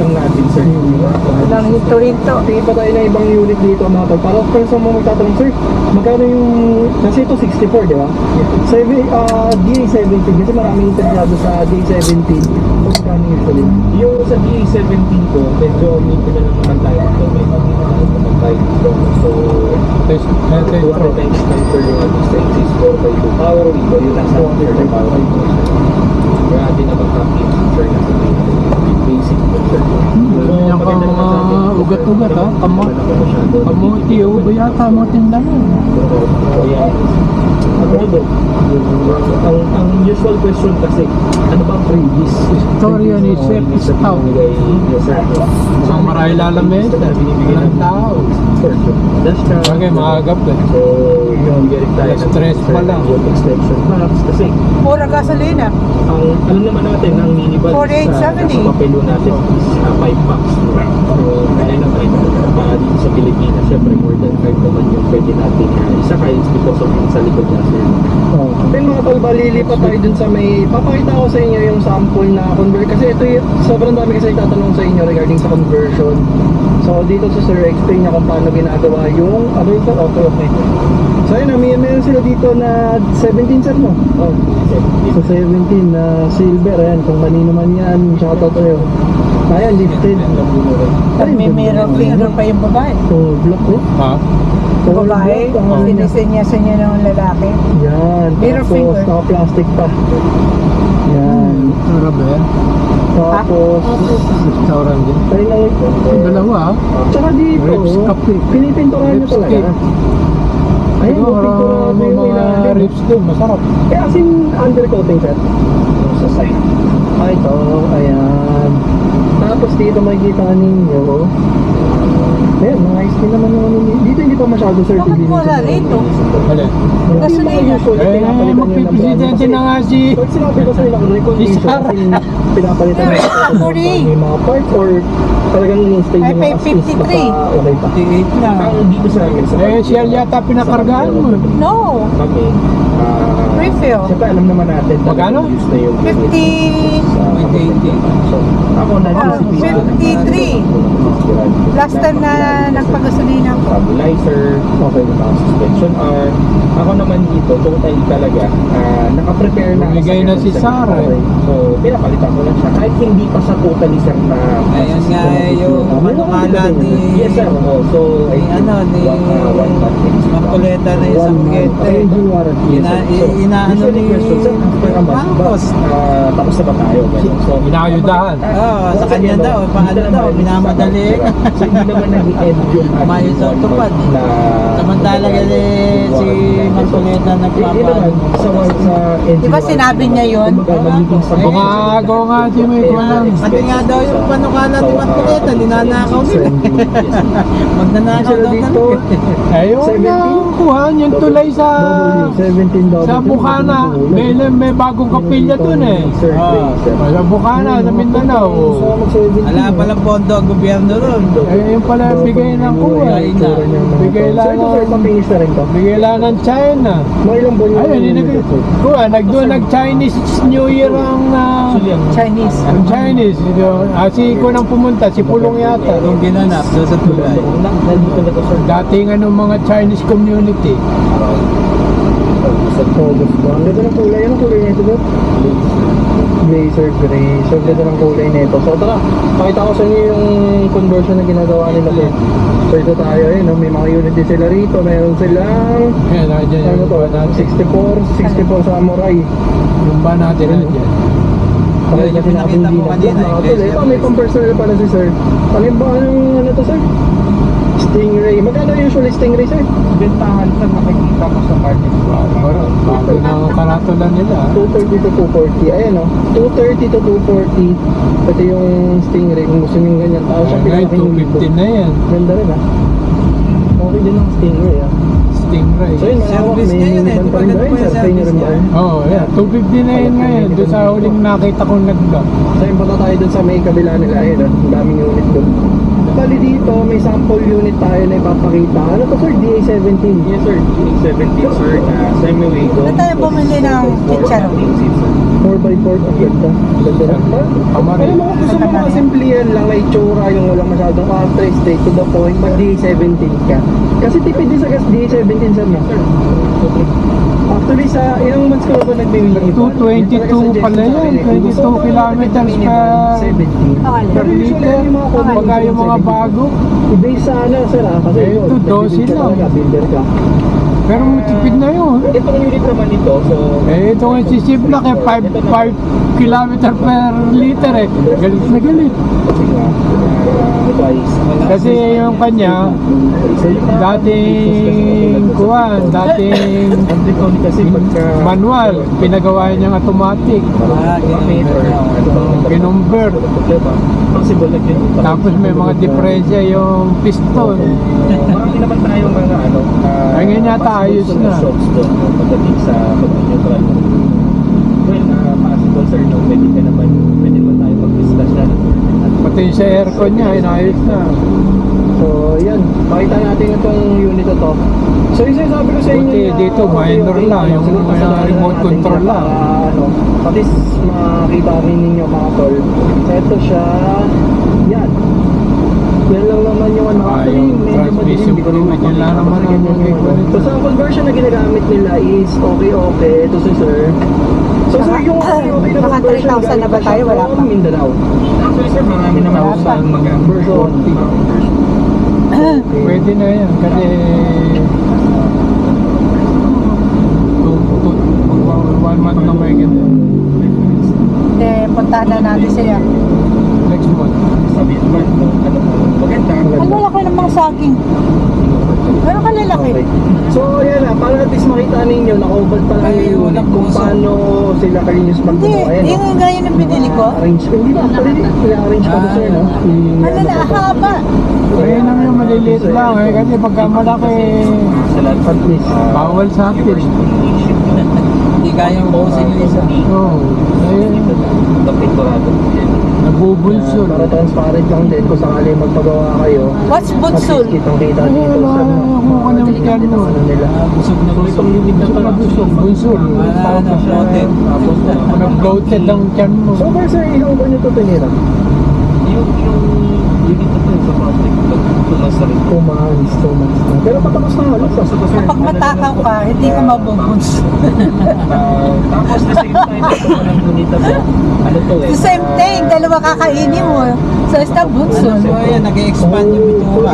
lang natin, sir. Walang hinto-hinto. Tingin pa tayo ng ibang unit dito mga tol. Para kung sa mga magtatanong, sir, magkano yung, kasi ito 64, di ba? DA17, kasi maraming interesado sa DA17. So, magkano usually? Yung sa DA17 ko, medyo may pinala naman tayo. So, may pagkakataon naman tayo dito. So, 200 times transfer yung strength is 4x2 power. Ito yung nasa 100 power. Grabe na mag-happy feature na sa may basic feature. Yan ka mga ugat-ugat ha? Kamuti o ba yata mo tindahan? So, yan. Ang usual question kasi, ano bang previous? Storya ni Sir Istaw. So marahil lalamig, walang tao. Bagay, maagap eh. So, yung bigyan tayo ng Stress pa lang. extension max kasi Pura gasolina. ang alam naman natin ang minibus 4870. sa papelo natin is 5 bucks. So, kaya naman dito sa Pilipinas, syempre more than 5 naman yung pwede natin isa kaya it's because of yung sa likod na sir. Oh. Then mga tol, lilipat tayo dun sa may, papakita ko sa inyo yung sample na convert. Kasi ito yung, sobrang dami kasi tatanong sa inyo regarding sa conversion. So dito sa Sir, explain niya kung paano ginagawa yung other sir. Okay. So ayun, meron sila dito na 17 sir, no? Oh. So 17 na silver, ayan, kung kanino man yan, shoutout tayo. Ayan, lifted. At may mirror finger pa yung babae. So block ko. Ha? Babae, sinisenyasa-nya ng lalaki. Yan. Mirror Tapos finger. naka-plastic pa. Yan. Sarap eh. Tapos Restaurant din. tayo na Yung dalawa ha? tsaka dito, Ribs Cafe. pinipinturahan nyo Ribs talaga. cake. Ayun, Siguro pinturado yung mga ilalim. ribs din, masarap. Kaya as in undercoating sir. Sa side. Ay, ito, ayan. Tapos dito makikita ninyo. Ayan, mga ice cream naman yung ano. Dito hindi pa masyado sir. Bakit wala rito? Wala. Gasolina. Magpipresidente na nga si... Pag sinabi ko sa'yo naka-recondition, Si Sarah. kasi pinapalitan Ay, na sorry. may mga parts or talagang in-install Ay, yung may as is 53. basta okay pa. 58 na. Ang dito sa amin sa Siya yata pinakargaan mo. No. kami, Refill. siyempre alam naman natin Magkano? use na yung 50. So, ako na Oh, 53. Last time na nagpagasolina ko. stabilizer, okay na mga suspension arm. Ako naman dito, totally talaga, naka-prepare na. Bumigay na si Sarah, eh. Okay. So, pinapalitan ko na siya. Kahit hindi pa sa totally sir na... Ayun nga, yung panukala ni... Yes sir, so... Ni ano, ni... Makuleta na isang gete. Engine warranty. Inaano ni... Marcos. Tapos na ba tayo? Ganun. So, Inaayudahan. Oo, sa kanya daw, paano daw, minamadali. So, hindi naman nag-end yung... Umayos sa tupad. Na... Samantala kasi si Marcoleta nagpapalo. Sa engine Di ba sinabi niya yun? Kumbaga, magiging sa Bungago nga si May Kulang. Pati nga daw yung panukala ni Marcoleta, ninanakaw nila. Magnanakaw daw dito, na. Ayun na, kuhan yung tulay sa... 17 Sa Bukana. May bagong kapilya dun eh. Sa Bukana, sa Mindanao. Wala palang pondo ang gobyerno ron. Eh, yung pala bigay ng kuha. Bigay lang Sir, ng... papinis na rin to. Bigay lang ng China. Mga ilang buwan yung... Ayun, hindi kuha, nag-Chinese New Year ang... Chinese. ang Chinese. Si ko nang pumunta, si Pulong yata. Yung ginanap doon sa tulay. Nandito na to sir. Dating mga Chinese community. August ba? Ang ganda ng kulay. Anong kulay nito doon? Blazer gray. So, ang ganda ng kulay nito. So, tara. Pakita ko sa inyo yung conversion na ginagawa nila sir. So, ito tayo. Ayun, may mga unit din sila rito. Meron silang... Ayan, nandiyan Ano yung to? ba natin. 64 Samurai. Yung ba natin nandiyan. Okay, Yung kasi pinakita ko kanina, ito, may pang-personal pala si sir. Ano ba anong ano to sir? Stingray. Magkano usually Stingray sir? Bentahan sa nakikita ko sa market ko. Bago na ang karatula nila. 230 to 240. Ayan o. 230 to 240. Ito yung Stingray. Kung gusto nyo ganyan. Tapos siya Ngayon, pinakaking 250 na yan. Ganda rin ah. Okay din ang Stingray ah. Stingray. So yun, malawak. Service May niya yun eh. minivan Di pa ba rin ba ganun yun po sir? yung Sa inyo service rin ba niya? yun? Oo, yeah. 250 na yan ngayon. Doon sa huling nakita kong nag-vlog. So yun, punta tayo dun sa may kabila nila. Ayun ah. Ang daming unit dun. bali dito, may sample unit tayo na ipapakita. Ano to sir? DA17. Yes sir, 17 sir, semi-wagon. Saan tayo bumili ng chicharon? 4x4 ang ganda. Ganda na. Pero mga gusto mo mga simplihan lang na itsura, yung walang masyadong characteristic, to the point, mag DA17 ka. Kasi tipid din sa gas DA17 sir na. Actually sa ilang months ka ba nagbibili? 222 pala yan, 22 kilometers per Okay. liter. Pagka yung mga bago. I-base sa ano sir kasi Ito, 12 lang. builder ka. Pero matipid na yun. Itong unit naman ito, so Ito nga si Siblak 5 kilometer per liter Galit na galit. twice. Kasi yung kanya, dating kasi pagka manual, pinagawa niyang automatic. Kinonvert. Possible na yun. Tapos may mga diferensya yung piston. Marami naman tayong mga ano. Ay, ngayon yata ayos na. Shocks doon pagdating sa pag-neutral. Well, possible sir, no, pwede naman tayo mag-discuss na. Pati yung sa aircon niya, inayos na. So, yan. Makita natin itong unit na to. So, yung sinasabi ko sa inyo Buti na, dito, minor lang, yung siguro mga kasalanan remote natin control yan lang. para, ano, pati makita rin ninyo mga tol. So, ito siya. Yan. Yan lang naman yung ano. Actually, yung medyo transmission madilim, hindi ko rin fluid, yun lang naman ang makakasagyan yung magiging ano. So, sa conversion na ginagamit nila is okay. Ito si sir. So, sir, yung okay na Mga conversion 3,000 na ba tayo? Wala pa. from Mindanao. Actually sir, marami naman Wala pa. Version. Pwede na yan, kasi 1 month na may ganito. Hindi, puntahan na natin sila. Next month. Sabi naman, ano, maganda. Ang lalaki ng mga saging. Gano'ng kalalaki? Okay. So, yan na, para at least makita ninyo, na-oval pa lang yung unit kung paano sila kalinis Hindi, magbuo. Ayan, no? yung gaya ng binili ko. Arrange, hindi ba? Actually, i-arrange pa ko sir, no? Ano na, haba. Kaya naman yung maliliit lang kasi pagka malaki, At least. bawal sa atin. Hindi kayang buusin yung isa. Oo. Kapinturado. Nabubulso. Para transparent lang din kung sakali magpagawa kayo. What's At bunsul? least kitang kita Ay, dito wala sa ako ka ng piano. ano nila. Busog na busog. Busog, bunsol. Wala na, floated. Tapos, Nag-bloated ang tiyan mo. So far sir, ilang buwan nyo ito tinira? yung unit na po sa public, tumas na rin. 2 months na. Pero patapos na halos. Kapag matakaw ka, hindi ka mabubunso. Tapos the same time, ito pa ng unit na po. Ano to eh? The same thing, dalawa kakainin mo. So, isda bunso. So, ayan, nag-expand yung bituka.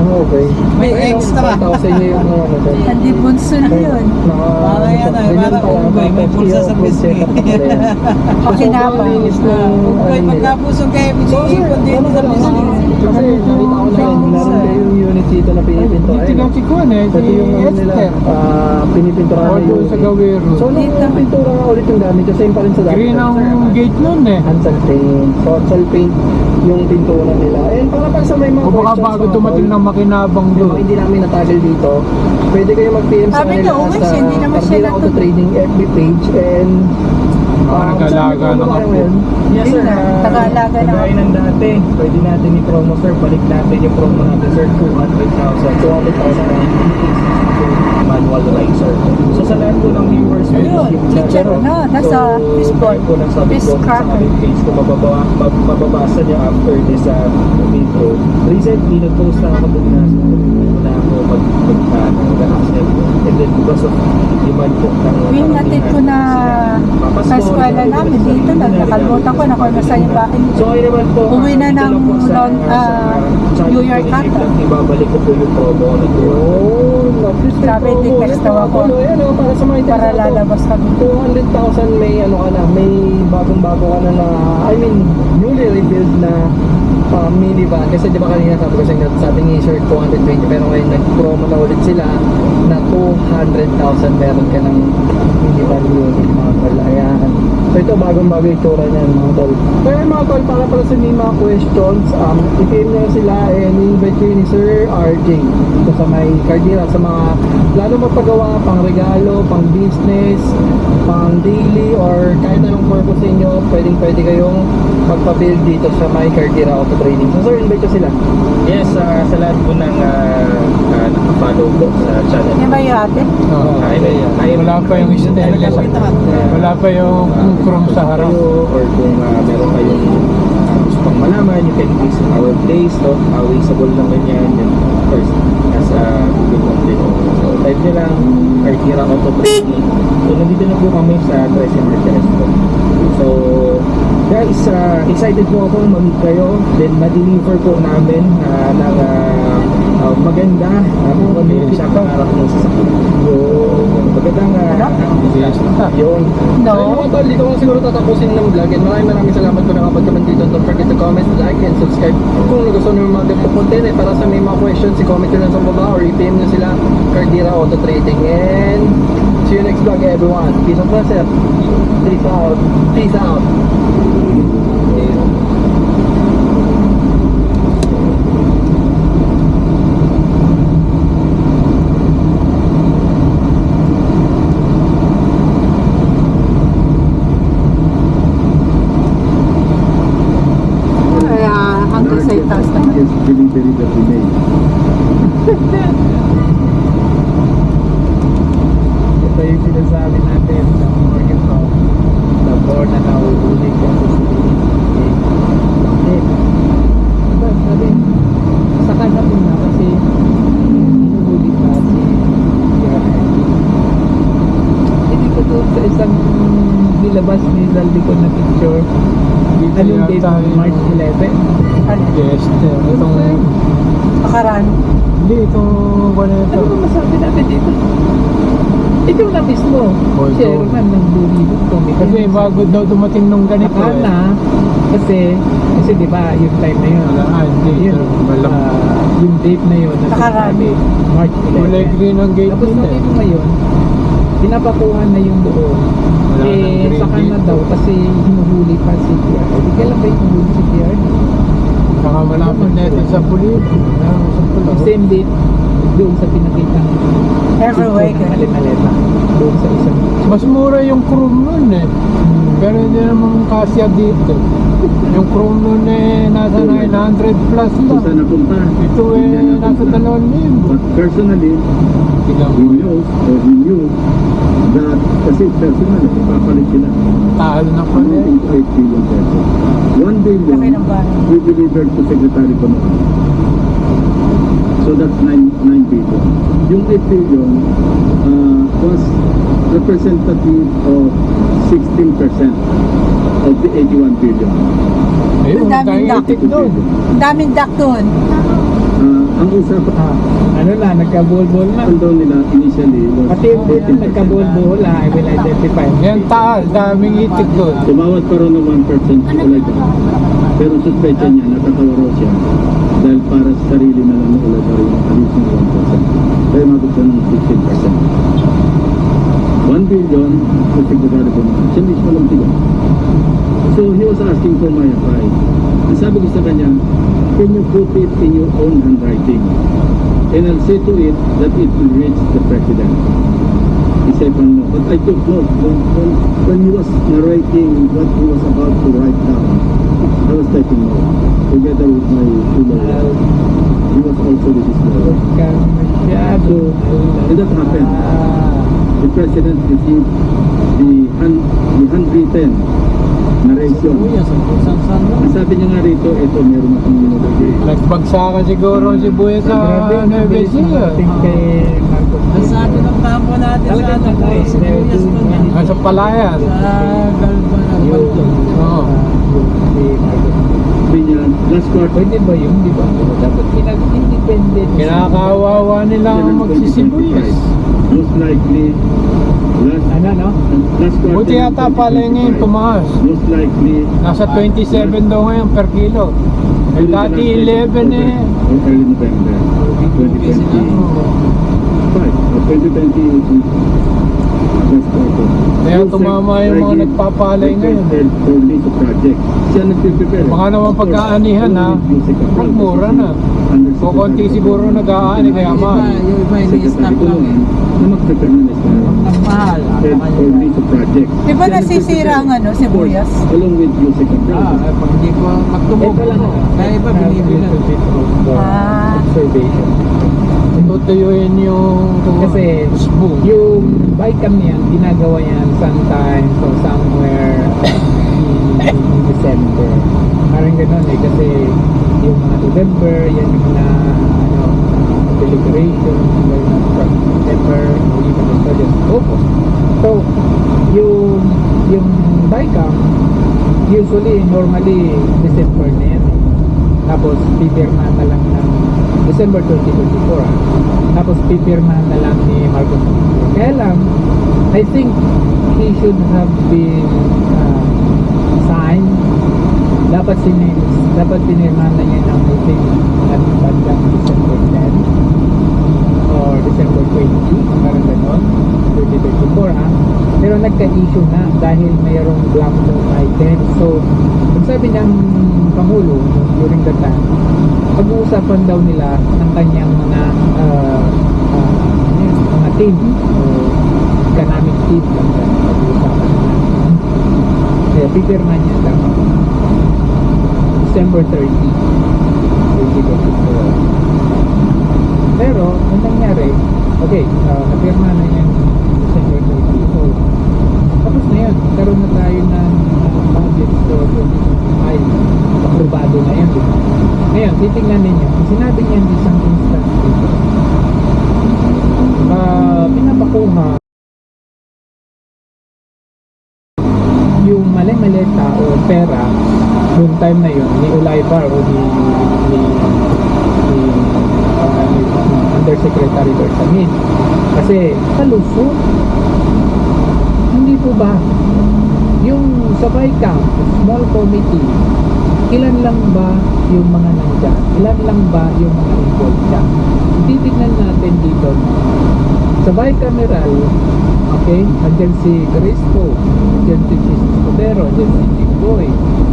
Okay. May extra. Tapos sa inyo yung ano doon. Hindi bunso yun. Parang yan ay, parang unggoy, may pulsa sa pisngi. Pakinabang. Unggoy, pagkapusong kayo, ipon din sa pisngi. Kasi nakita ko na yun, meron kayong unit dito na pinipinto. Dito Ayun, nga si Kuan ito si yung ano nila, Esther. pinipinturahan O na doon yung sa Gawero. So, anong pintura nga ulit yung gamit? Kasi same pa rin sa dati. Green ang gate nun Hansel paint. So, Hansel paint yung pintura nila. And para pa sa may mga O baka questions, bago mga dumating tol, ng makinabang yung mga doon. hindi namin natagal dito, pwede kayo mag-PM sa Sabi kanila ko, uwi sa siya, hindi naman siya Pardina Auto natulog. Trading FB page and Nag-alaga ng apo. Yes sir, Yun na, taga-alaga na kagaya ng dati, pwede natin i-promo sir, balik natin yung promo natin sir, 200,000 manual riser. So sa lahat po ng viewers, Ayun, chicharon na, nasa fishball. po ng sabi Fish ko sa cracker. aming page, kung mababasa niyo after this video. Recently, nag-post na ako doon na ako mag-accept. And then because of demand po ng Yung natin ko na sa eskwela namin dito, nakalimutan ko, nakuha na sa yung bahay. So ay naman po, Uwi na dito ng lang po sa New York channel ata. ibabalik ko po yung promo na to. Sabi, tigtext daw ako. Para sa mga Para interesado, lalabas kami. 200,000 may ano ka na, may bagong-bago ka na I mean, newly rebuilt na minivan. Kasi di ba kanina sabi ni Sir 220, pero ngayon nag-promo na ulit sila na 200,000 meron ka ng minivan unit mga pala. Ayan. So So ito, bagong-bago yung itsura niyan mga tol. Pero mga tol, para pala sa may mga questions, i-PM nyo na sila and invite kayo ni Sir RJ. Ito sa may Cardera, sa mga lalo magpagawa, pang regalo, pang business, pang daily, or kahit anong purpose ninyo, pwede kayong magpa-build dito sa may Cardera Auto Trading. So sir, invite ko sila. Yes, sa lahat po ng nakafollow po sa channel. Yan ba yung ate? Wala pa yung style. Wala pa yung chrome sa harap. Or kung meron kayong gusto pang malaman, you can visit our place, no? Away-sable naman yan. And of course, as Google Complete. So, type nyo lang, Cardera Auto Trading. So, nandito na po kami sa 13 Martires po. So, guys, excited po ako mag-meet kayo. Then, ma-deliver po namin ng maganda kung ano yung pinapangarap ng sasakyan. Yung magandang yun. So No. mga tol, dito ko siguro tatapusin ng vlog and maraming salamat po nakapag-comment dito. Don't forget to comment, like, and subscribe. Kung gusto nyo mga ganito content para sa may mga questions, i-comment nyo lang sa baba or i-PM nyo sila Cardera Auto Trading. And see you next vlog everyone. Peace and pleasure. Peace out. Peace out. Hanggang sa itaas naman. Delivery that we made. Ito yung sinasabi natin sa morning talk. The board na nauulit ko sa sabi, saka na po na kasi inuhuli pa si hindi ko doon sa isang nilabas ni Zaldi ko na picture. Anong date? March 11? Ano? Yes, itong... Nakaraan. Hindi, itong... Ano ito? Ano ba masabi natin dito? Ikaw na mismo. Oh, ito. Chairman ng Burilog Committee. Kasi bago daw dumating nung ganito Baka na, kasi di ba yung time na yun, hindi. yun, Walang... yung date na yun, na Nakaraan. sinasabi, March 11. Kulay green ang gate Tapos nila. nakita mo ngayon, pinapakuhan na yung doon. Wala nang green Saka na dito. daw kasi hinuhuli pa si PR. Hindi kailan ba hinuhuli si PR? Saka malapit na ito sa pulis. Same date, doon sa pinakitang Everywhere. maleta. Doon sa isang Mas mura yung chrome nun eh. Pero hindi naman kasya dito. Yung chrome nun eh, nasa 900 plus Kung saan lang. napunta. Ito eh, nasa 2,000. But personally, Tingnan he mo. knows or he knew that kasi personal, ipapalit sila. Tahal na pala eh. 1.8 billion pesos. 1 Laki billion ng bahay. we delivered to Secretary Bonoan. So that's 9 billion. Yung 8 billion was representative of 16% of the 81 billion. Ayun, Ang daming dahil duck. itik doon. Ang daming duck doon. Ang usapan ano na, nagka-bol-bol na. daw nila initially was Pati yung 14%. nagka-bol-bol, I will identify. Yan tahal, daming itik doon. Tumawad pa rin ng 1% si Olaga. Pero suspecha niya, natatawa raw siya dahil para sa sarili na lang ng Olaga rin ang alis ng 1%. Kaya mabot siya ng 16%. 1 billion to Secretary Bonoan. Siya mismo lang sila. So he was asking for my advice. Ang sabi ko sa kanya, can you put it in your own handwriting? And I'll say to it that it will reach the President. He said, no. But I took note when he was narrating what he was about to write down. I was taking note together with my two lawyers. He was also with his lawyer. Masyado. And that happened. The President received the handwritten narration. Ang sabi niya nga rito, ito meron akong minulagay. Nagbagsakan siguro si Buya sa Nueva Ecija. Ang sabi ng kampo natin sa ano ko eh, sinibuyas ko niya. Nasa Palayan. Sa Galpa na Balto. Oo. Sabi niya, last quarter, Pwede ba yun, di ba? Dapat pinag-independent. Kinakawawa nila ang magsisibuyas. most likely, last quarter, Buti yata pala ngayon tumaas. most likely, Nasa 27 daw ngayon per kilo. Eh, dati 11 eh. or early November 2025 or 2020 August 14. Kaya tumama yung mga nagpapalay ngayon. For this project. Siya nagpiprepare. Baka naman pagkaanihan ha, magmura na. O konti siguro nag-aani kaya mahal. Yung iba ini-stock lang eh. Na mag-prepare na list na. Ang mahal. For this project. Di ba nasisira ang ano, sibuyas? Along with Yusek Abdul. Pag hindi ko magtumubo ko. Kaya iba binibilan. Ah. Observation. Tutuyuin yung Kasi spoon. yung bike cam niyan, ginagawa yan sometimes or somewhere in December. Parang gano'n eh, kasi yung mga November, yan yung na deliberation, from September, or even as early as August. So, yung bike cam, usually, normally, December na yan eh. Tapos, pipirma na lang ng December 2024 ah. Tapos, pipirma na lang ni Marcos. Kaya lang, I think he should have been signed. Dapat pinirma na niya ng I think at bandang December 10 or December 20, parang gano'n, 2024 ah. Pero nagka-issue na dahil mayroong black note item. So, kung sabi ng Pangulo during that time, pag-uusapan daw nila ng kanyang mga team o economic team lang yan, pag-uusapan nila. Kaya pipirma niya daw December 30, 2024. Pero, ang nangyari, okay, napirma na yan December 30. So, tapos na yan. Karoon na tayo ng budget for 2025. Aprobado na yan. Diba? Ngayon, titingnan ninyo. Sinabi niya in isang instance dito. Pinapakuha yung mali-maleta o pera noong time na yun ni Ulaybar o ni Undersecretary Bersamin. Kasi kalusot. Hindi po ba yung sabay camp, small committee, ilan lang ba yung mga nandyan? Ilan lang ba yung mga involved dyan? Titignan natin dito. Sabay cameral, okay? Andyan si Crispo, andyan si Jesus Cordero, andyan si Jimboy,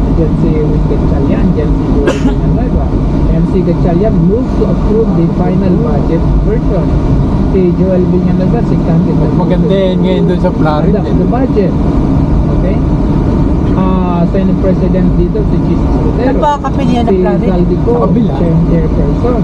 andyan si Luis Gatchalian, andyan si Joel Villanueva. And si Gatchalian moved to approve the final budget version. Si Joel Villanueva, si candidate. Maganda yan ngayon doon sa Florida. The budget. Okay? Senate President dito si Jesus Cordero. Nagpakapilya na Si Florida. Saldico, Sa kabila. chairperson.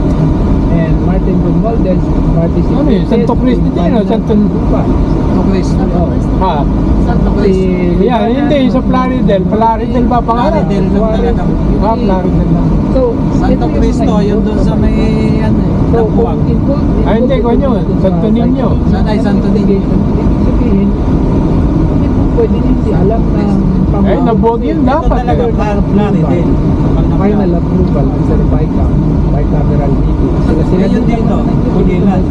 And Martin Romualdez, participated. Ano yun? Santo Cristo in din, no? final Santo... Santo Cristo. Oh. Ha? Santo Cristo. Yan, hindi. Sa Plaridel. Plaridel ba pangalan? Plaridel lang talaga. Plaridel lang. So, Santo Cristo, yun doon sa may ano, So, Lapuag. Ay, hindi ko yun. Santo Niño. Saan ay Santo Niño? Ibig sabihin, hindi po pwede hindi alam ng Eh, nabuot yun dapat. talaga, Plaridel. final approval sa bicameral meeting. Sila Ayun dito, Pulilan.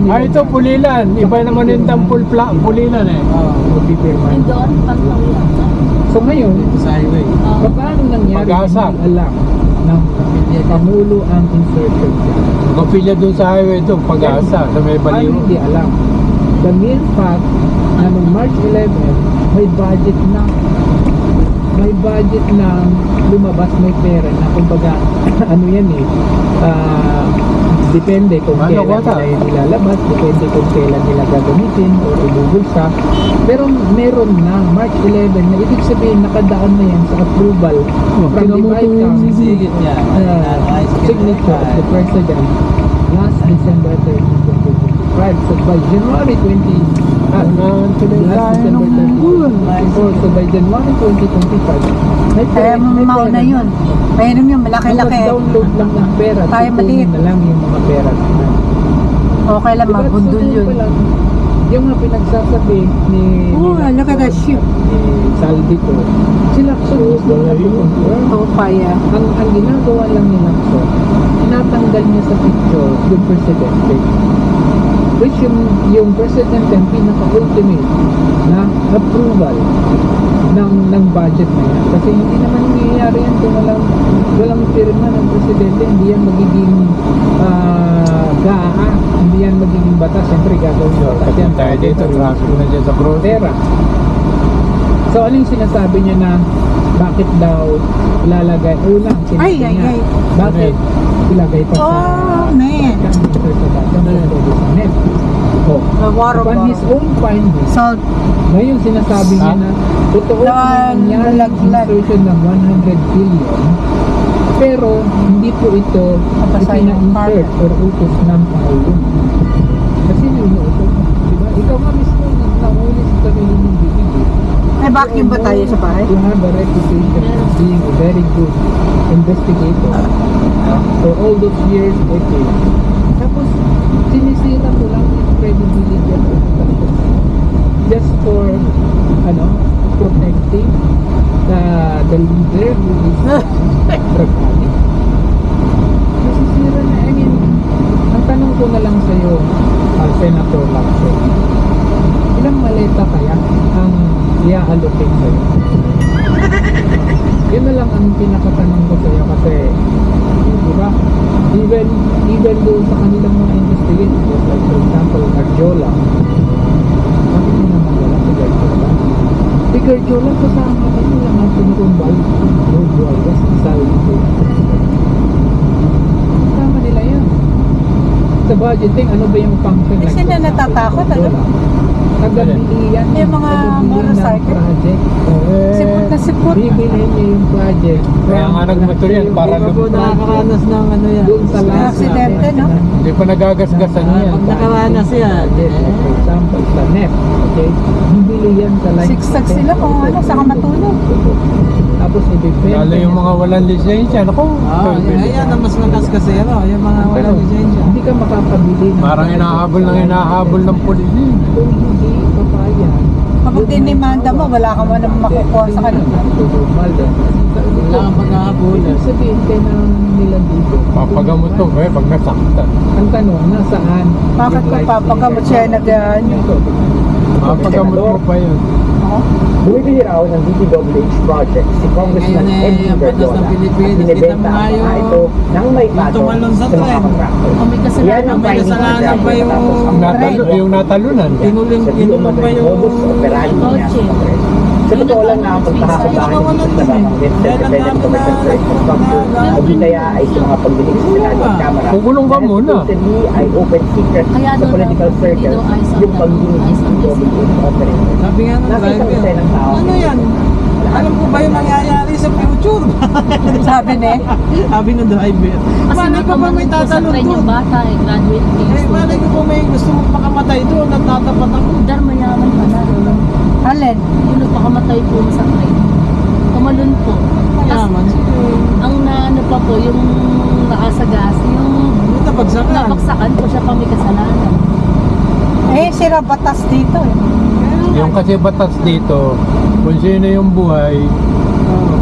Ay, ito Pulilan. Iba naman yung tampul Pulilan eh. Doon, pagpangyakan. So ngayon, Sa highway. paano nangyari Pag-asa. hindi alam ng Pangulo ang insertion dyan? Kapilya doon sa highway doon, Pag-asa, sa may Paano baliw. hindi alam? The mere fact na noong March 11, may budget na lumabas, may pera na kumbaga ano yan eh, depende kung Ano, kailan wata? nila ilalabas, depende kung kailan nila gagamitin o ibubulsa, pero meron na March 11 na ibig sabihin nakadaan na yan sa approval from the White House Sisigit niya. signature of the President last December 30, 2025. So by January 20 Tuloy last tayo December ng 30, so by January 2025, may Kaya mamaw na yun. Painom yun, malaki-laki. download lang ng pera. Tayo maliit. Tutunin na lang yung mga pera. Okay lang, Diba, mabundol tutunin yun. pa lang, yung mga pinagsasabi ni Oh, look at that ship. ni Saldico, si Lacson gusto na i-confirm. Topaya. Ang ginagawa lang ni Lacson, tinatanggal niya sa picture yung presidente. which yung president ang pinaka-ultimate na approval ng budget na yan. Kasi hindi naman nangyayari yan kung walang pirma ng presidente, hindi yan magiging GAA, hindi yan magiging batas. Siyempre gagawin So, batas kasi yan. tayo dito, traffic na dyan sa cross. Pera. So ano yung sinasabi niya na bakit daw ilalagay? Una, sinabi Ay, ay, niya, ay. bakit ilagay pa sa Oh, man. Oh, The water upon his bottle. own findings, Salt. ngayon sinasabi niya Ha? na totoo Na na nangyari ang nalaglag. insertion ng 100 billion pero hindi po ito Napasay ng ipina-insert carpet. or utos ng Pangulo. Kasi inuutos mo, diba? Ikaw nga mismo nahuli sa sarili mong bibig. May vacuum ba tayo sa bahay? You have a reputation of being a very good investigator for all those years, decades. Tapos, sinisira mo lang yung credibility at reputation just for, protecting the leader who is drug addict. Nasisira na. I mean, ang tanong ko na lang sa'yo, Senator Lacson, ilang maleta kaya ang i-allocate sa'yo? Yun na lang ang pinakatanong ko sa'yo kasi di ba? Even doon sa kanilang mga investigators like for example Garjola, bakit nyo naman wala si Garjola? Si Garjola kasama pa sila ng pinukumbal Road Warriors Isal kasama nila yan sa budgeting. Ano ba yung function Eh, sino natatakot, ano? Tagabilihan Yung mga motorcycle? project. Sipot na sipot. Bibilhin niya yung project. Kaya nga nagmotor yan, para Hindi pa po nakakaranas ng ano yan. doon sa May last aksidente, no? Hindi pa nagagasgasan yan. Pag nakaranas yan. For example, sa NEP, okay? Bibili yan sa line. Sigsag sila kung ano, saka matulog. Tapos i-defend. Lalo yung mga walang lisensya. Naku, Ayan ang mas magaskasero. Yung mga walang lisensya. Hindi ka makakabili ng parang hinahabol ng pulis yun. kung hindi papayag. Kapag dinimanda mo, wala ka man naman makukuha sa kanila. Wala kang paghahabulan. Ibig sabihin kayo ng nila dito. Papagamot to, pag nasaktan. Ang tanong, nasaan? Bakit yung ko license? papagamot siya na ganyan? Papagamot mo pa yun. Bumibili raw ng DPWH project si Congressman Ngayon Eddie ang batas ng Garjola Pilipinas, at kita binibenta mo nga ang mga yung- ito ng may yung pato tumalon sa sa mga tren. kontraktor. Kung may Yan kasalanan, ang may finding kasalanan ng pa yung- tapos ang Yung natalunan. Tinuling sa inuman pa yung... modus operandi niya sa Congress. Sa totoo lang na ang pagkakabahan ng nababanggit sa Independent Commission for Infrastructure o di kaya ay sa mga pagdinig sa Senado at Kamara. Kukulong ka Dahil muna. supposedly ay open secret Kaya sa doon political daw, circles dito ay sa yung pagdinig ay sa ng DPWH operator. Sabi nga ng Nasa isang driver, isa ng tao. ano yan? Alam ko ba yung mangyayari sa future? Sabi ni, Sabi ng driver. Kasi Malay ko ba may sa tatalon train doon? yung bata, graduate Eh, malay ko po may gusto mong pakamatay doon at tatapat ako. Dar mayaman pala. Alin? Yung nagpakamatay po sa train. Tumalon po. Mayaman. Ang naano pa po, yung nakasagas, yung Yung nabagsakan. nabaksakan po siya pa may kasalanan. Eh, sira batas dito eh. Yung kasi batas dito, kung sino yung buhay,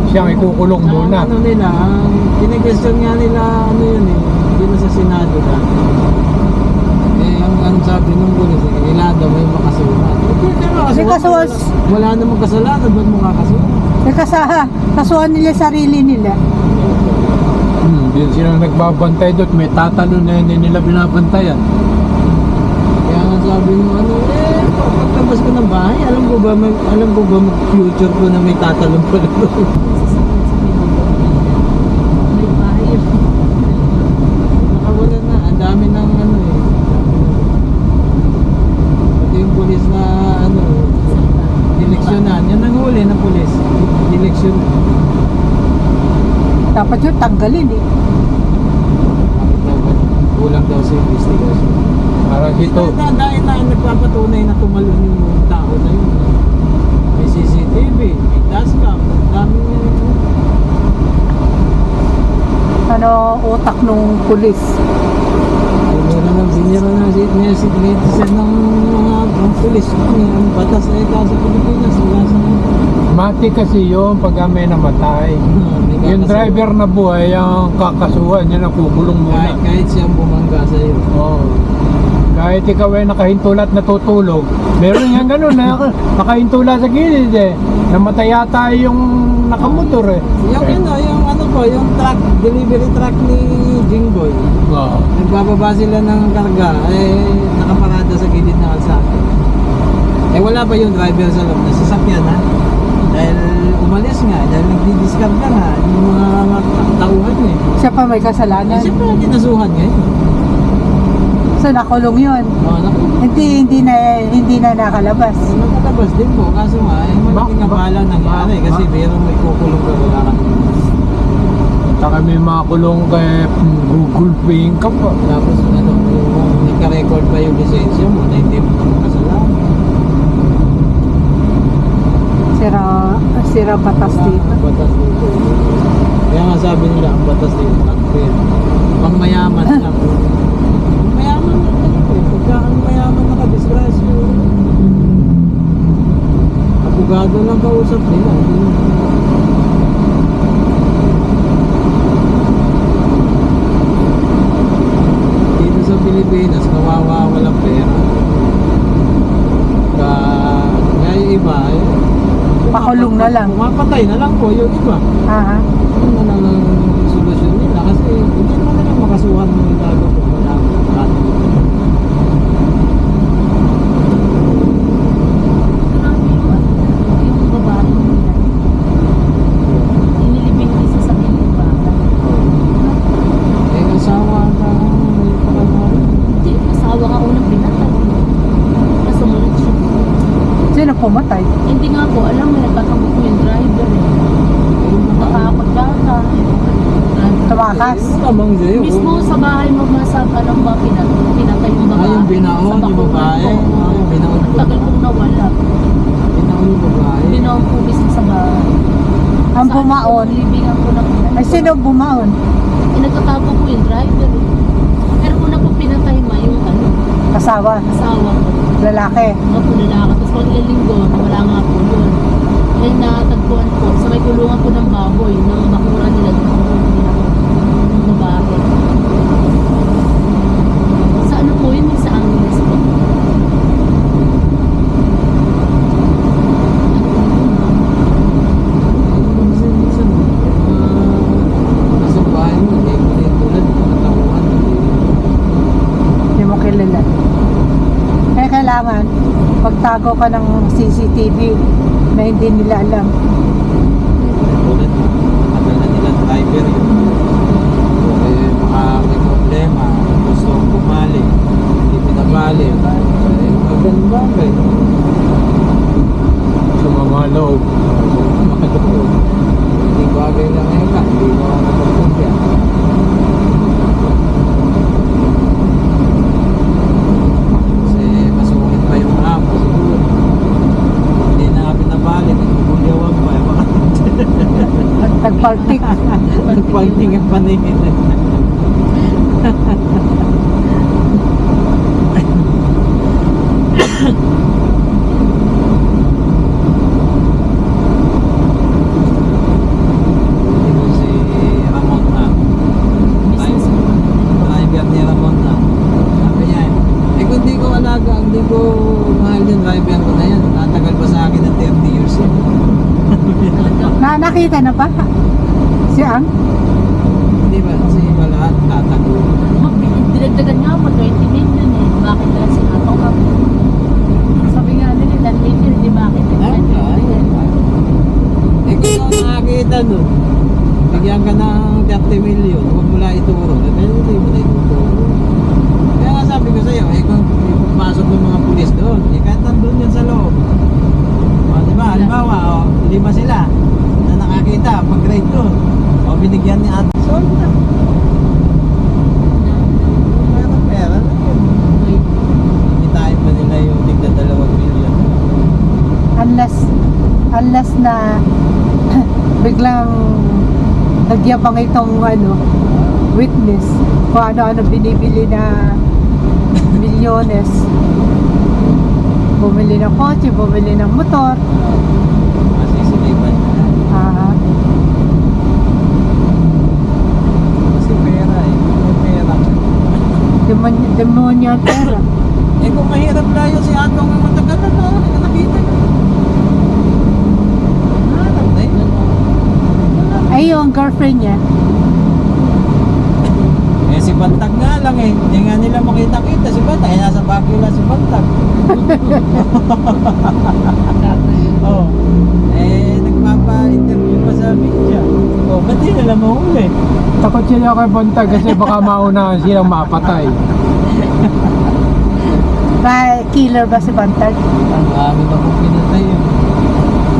siyang ikukulong muna. Ang ano nila, ang kine-question nga nila, ano yun eh, yun sa Senado na. Eh, ang sabi ng pulis, kailangan daw may makasuhan. Kasi kasuhan, Wala namang kasalanan, ba't mo kakasuhan? kasuhan nila sarili nila. Hindi sila nagbabantay doon. May tatalon na hindi nila binabantayan. Kaya nga sabi mo, ano, pagtabas ko ng bahay, alam ko ba future ko na may tatalon pa na doon? May bahay. Nakawala na, ang dami ng ano eh. Pati yung pulis na ano, dileksyonan. Yan ang huli ng pulis. Dileksyon. Dapat yun, tanggalin eh. Kulang daw sa investigation. Parang ito, Dahil na nagpapatunay na tumalon yung tao na yun. May CCTV, may dashcam, dami na yun. Ano, utak nung pulis. Binira na si citizen ng mga pulis. Ang batas ay kaso Pilipinas. Wala sa mati kasi yun pag may namatay. Yung driver na buhay, ang kakasuhan niya na kukulong muna. kahit siyang bumangga sa iyo. Oo. Kahit ikaw ay nakahintulat natutulog, meron yan ganun na nakahintula sa gilid eh. Namatay yata yung nakamotor eh. Yung ano po, yung truck, delivery truck ni Jingboy. Oo. Nagbababa sila ng karga, nakaparada sa gilid ng kalsada. Wala ba yung driver sa loob na sasakyan ha? Dahil umalis nga, dahil nagdi-discard ka nga, yung mga tauhan niya Siya pa may kasalanan. Siyempre, kinasuhan niya So nakulong yun. naku, Hindi na nakalabas. nakatabas din po, kaso nga, malaking abala nangyari kasi merong may kukulong ka wala ka. Saka may makulong kay Google Paying ka pa. Tapos ano, yung nagka-record pa yung lisensya mo na hindi mo naman kasalanan. Sira batas dito. Ang batas dito. Kaya nga sabi nila, ang batas dito, unfair. Pang mayaman lang. Pang mayaman lang talaga eh. Pagka ang mayaman nakadisgrasyo, abogado lang kausap nila. Dito sa Pilipinas, kawawa walang pera. Kaya yung iba, Pakulong na lang. pumapatay na lang po yung iba. Aha. Ano na lang ang solusyon nila kasi hindi naman nila makasuhan ng tago kung wala akong Yung babae nila. Inilibing isa sa piling bata. asawa na may pangalaman. Hindi, asawa ka unang pinatay. Kasunod siya. Sino pumatay? Hindi nga po, alam mo, nagtatamok mo yung driver eh. Natakot bata. Tumakas. Tamang sa'yo. Mismo sa bahay mo masab, alam ba, pinatay yung babae. Yung binaon Sa yung bakuran babae. ko. Yung binaon yung Tagal kong nawala. Binaon yung babae. Binaon po mismo sa bahay. Ang bumaon. Nilibingan ko ng Ay, sino bumaon? nagtatago po yung driver eh. Pero una po pinatay ma yung Kasawa. asawa ko. Lalaki. Mga po lalaki. Tapos pag ilang linggo, nawala nga po yun. Ay natagpuan po sa may kulungan po ng baboy, ng bakuran nila ng babae. Sa ano po yun? Sa Angeles po. Kasi minsan, nasa bahay mo, hindi mo rin tulad ng mga tauhan. Hindi mo kilala. Kaya kailangan magtago ka ng CCTV na hindi nila alam. Tulad mo, matagal na nilang driver yun. Baka may problema, gusto bumali, hindi pinabali. Magandang bagay. Sa mga loob. Makatulog. Hindi bagay lang ngayon ka, hindi mo nakapagpagyan. Kasi masungit pa yung amo siguro. Hindi na pinabali, nagpupulyawan pa. Baka Nagpartik. nagpagting ang paningin. Ito si Ramon na. Driver ni Ramon na. Sabi niya, kung di ko alaga, hindi ko mahal yung driver ko na yan. Tatagal pa sa akin ng 30 years yun. Nakita na ba? Si Ang? Hindi ba? Kasi lahat tatagal. Dinagdagan nga po, 20 million eh. Bakit nila sinataw ka? Sabi nga nila, 10 million, di bakit? Kung nakakita nun, bigyan ka ng 30 million, huwag mo lang ituro. Pero hindi mo na ituturo. Kaya nga sabi ko sa'yo, kung ipapasok ng mga pulis doon, kahit nandun yan sa loob. Diba? Halimbawa, 5 sila na nakakita pag-grade doon. Binigyan ni ate. Solve na. Pera na yun. Kitain pa nila yung tigda 2 million. Unless na biglang nagyabang itong witness kung ano-ano binibili na milyones. Bumili ng kotse, bumili ng motor. Masisilipan na. Kasi pera eh. May pera. Demonyo ang pera. nag-replyan si Atong ng matagal na nakita niya. Hanap na yun. Ay, yung girlfriend niya. Eh si Bantag nga lang eh. Hindi nga nila makita-kita si Bantag. Eh nasa Baguio lang si Bantag. Oh. Eh nagpapa-interview pa sa media. Oh, ba't di nila mahuli? Takot sila kay Bantag kasi baka maunahan silang mapatay. Ba, killer ba si Bantag? Ang amin ako pinatay yun.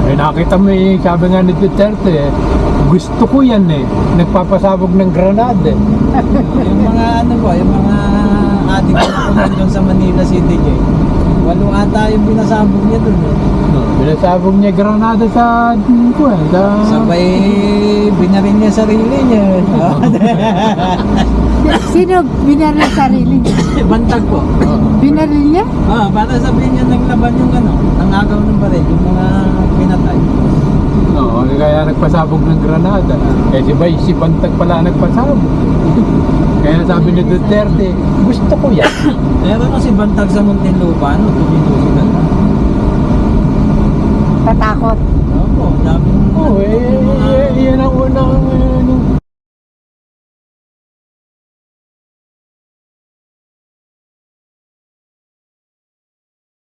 Eh nakita mo eh, sabi nga ni Duterte eh, gusto ko yan eh, nagpapasabog ng granada eh. Yung mga ano po, yung mga adik ko doon sa Manila City eh. 8 ata yung binasabog niya doon eh. Pinasabog niya granada sa Sabay binarin niya sarili niya. Sino binaril sarili niya? Bantag po. Binaril niya? Ah, para sabihin niya naglaban yung ano, ang agaw ng baril, yung mga pinatay. Oo, kaya nagpasabog ng granada. Eh si Bantag pala nagpasabog. Kaya sabi ni Duterte, gusto ko yan. Meron na si Bantag sa Muntinlupa, ano, tuminusigan na. Tatakot.